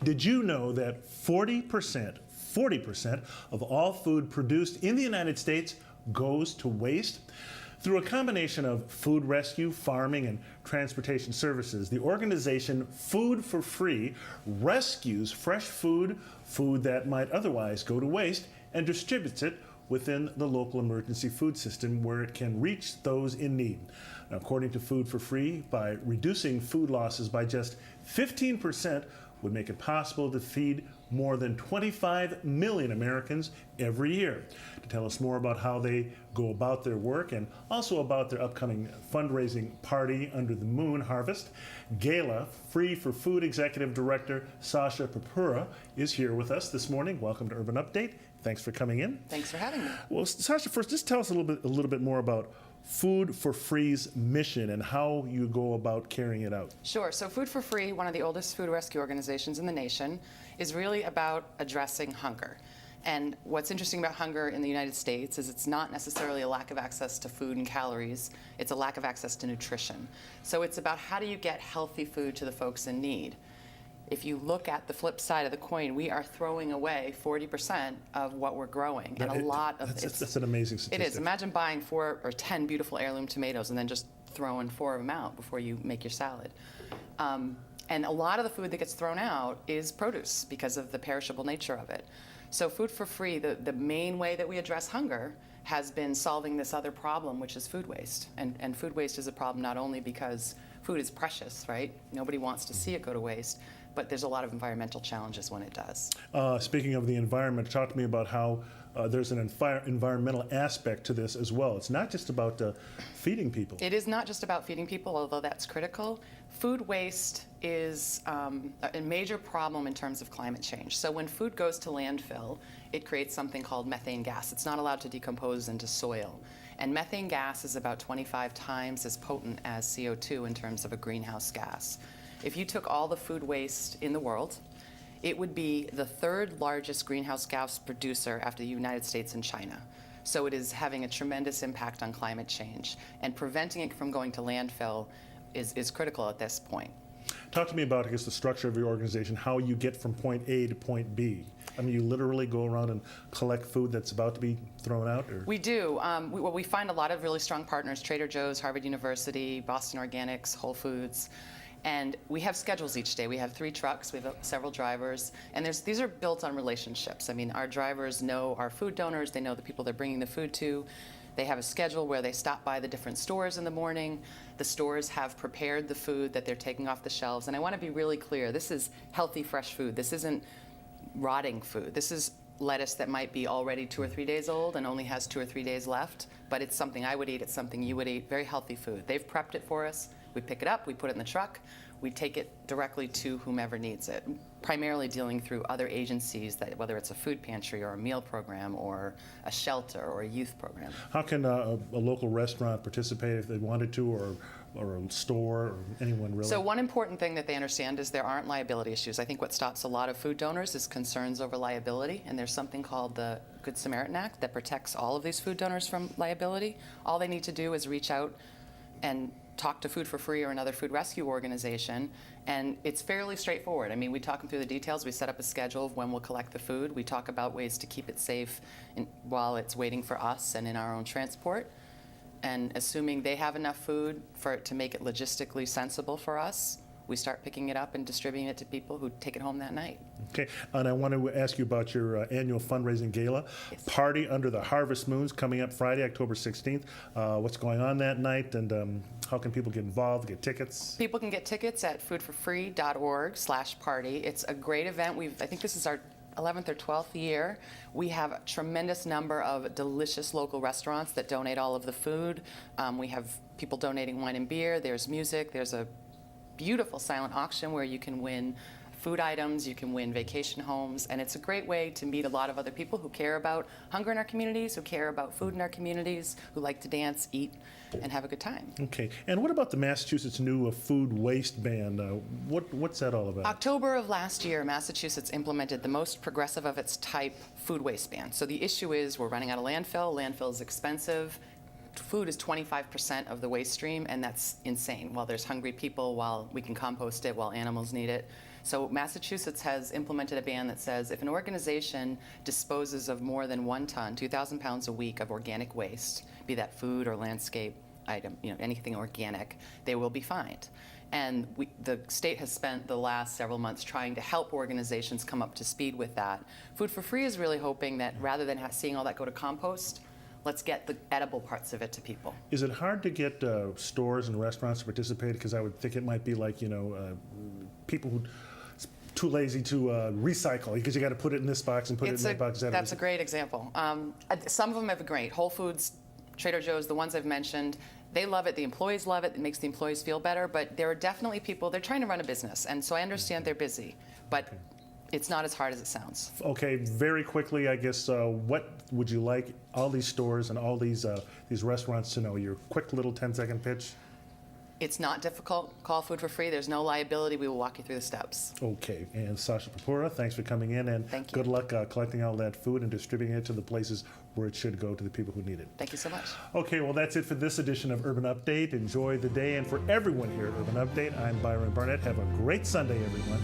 Did you know that 40% of all food produced in the United States goes to waste? Through a combination of food rescue, farming, and transportation services, the organization Food for Free rescues fresh food that might otherwise go to waste, and distributes it within the local emergency food system where it can reach those in need. Now, according to Food for Free, by reducing food losses by just 15% would make it possible to feed more than 25 million Americans every year. To tell us more about how they go about their work and also about their upcoming fundraising Party Under the Moon Harvest Gala, Free for Food Executive Director Sasha Purpura is here with us this morning. Welcome to Urban Update. Thanks for coming in. Thanks for having me. Well, Sasha, first, just tell us a little bit more about Food for Free's mission and how you go about carrying it out. Sure. So Food for Free, one of the oldest food rescue organizations in the nation, is really about addressing hunger. And what's interesting about hunger in the United States is it's not necessarily a lack of access to food and calories, it's a lack of access to nutrition. So it's about how do you get healthy food to the folks in need. If you look at the flip side of the coin, we are throwing away 40% of what we're growing, and a lot of that's an amazing statistic. It is. Imagine buying 4 or 10 beautiful heirloom tomatoes and then just throwing 4 of them out before you make your salad. And a lot of the food that gets thrown out is produce because of the perishable nature of it. So Food for Free, the main way that we address hunger has been solving this other problem, which is food waste. And food waste is a problem not only because food is precious, right? Nobody wants to see it go to waste, but there's a lot of environmental challenges when it does. Speaking of the environment, talk to me about how there's an environmental aspect to this as well. It's not just about feeding people. It is not just about feeding people, although that's critical. Food waste is a major problem in terms of climate change. So when food goes to landfill, it creates something called methane gas. It's not allowed to decompose into soil. And methane gas is about 25 times as potent as CO2 in terms of a greenhouse gas. If you took all the food waste in the world, it would be the 3rd largest greenhouse gas producer after the United States and China. So it is having a tremendous impact on climate change, and preventing it from going to landfill is critical at this point. Talk to me about, I guess, the structure of your organization, how you get from point A to point B. I mean, you literally go around and collect food that's about to be thrown out? Or? We do. We find a lot of really strong partners, Trader Joe's, Harvard University, Boston Organics, Whole Foods. And we have schedules each day. We have 3 trucks, we have several drivers, and these are built on relationships. I mean, our drivers know our food donors, they know the people they're bringing the food to. They have a schedule where they stop by the different stores in the morning. The stores have prepared the food that they're taking off the shelves. And I want to be really clear, this is healthy, fresh food. This isn't rotting food. This is lettuce that might be already 2 or 3 days old and only has 2 or 3 days left, but it's something I would eat, it's something you would eat, very healthy food. They've prepped it for us. We pick it up, we put it in the truck, we take it directly to whomever needs it, primarily dealing through other agencies, that whether it's a food pantry or a meal program or a shelter or a youth program. How can a local restaurant participate if they wanted to, or a store, or anyone really? So one important thing that they understand is there aren't liability issues. I think what stops a lot of food donors is concerns over liability, and there's something called the Good Samaritan Act that protects all of these food donors from liability. All they need to do is reach out and talk to Food for Free or another food rescue organization, and it's fairly straightforward. I mean, we talk them through the details. We set up a schedule of when we'll collect the food. We talk about ways to keep it safe while it's waiting for us and in our own transport. And assuming they have enough food for it to make it logistically sensible for us, we start picking it up and distributing it to people who take it home that night. Okay, and I want to ask you about your annual fundraising gala, Yes. Party Under the Harvest Moons, coming up Friday, October 16th. What's going on that night, and how can people get involved, get tickets? People can get tickets at foodforfree.org/party. It's a great event. I think this is our 11th or 12th year. We have a tremendous number of delicious local restaurants that donate all of the food. We have people donating wine and beer. There's music. There's a beautiful silent auction where you can win food items, you can win vacation homes, and it's a great way to meet a lot of other people who care about hunger in our communities, who care about food in our communities, who like to dance, eat, and have a good time. Okay, and what about the Massachusetts new food waste ban? What's that all about? October of last year, Massachusetts implemented the most progressive of its type food waste ban. So the issue is we're running out of landfill. Landfill is expensive. Food is 25% of the waste stream, and that's insane. While there's hungry people, while we can compost it, while animals need it. So Massachusetts has implemented a ban that says if an organization disposes of more than 1 ton, 2,000 pounds a week of organic waste, be that food or landscape item, anything organic, they will be fined. And the state has spent the last several months trying to help organizations come up to speed with that. Food for Free is really hoping that rather than seeing all that go to compost, let's get the edible parts of it to people. Is it hard to get stores and restaurants to participate? Because I would think it might be like, people who too lazy to recycle, because you got to put it in this box and put it in that box. That's a great example. Some of them have great. Whole Foods, Trader Joe's, the ones I've mentioned, they love it. The employees love it. It makes the employees feel better. But there are definitely people, they're trying to run a business. And so I understand they're busy. But it's not as hard as it sounds. Okay, very quickly, I guess, what would you like all these stores and all these restaurants to know? Your quick little 10-second pitch? It's not difficult. Call Food for Free. There's no liability. We will walk you through the steps. Okay, and Sasha Purpura, thanks for coming in, and Thank you. Good luck collecting all that food and distributing it to the places where it should go, to the people who need it. Thank you so much. Okay, well, that's it for this edition of Urban Update. Enjoy the day, and for everyone here at Urban Update, I'm Byron Barnett. Have a great Sunday, everyone.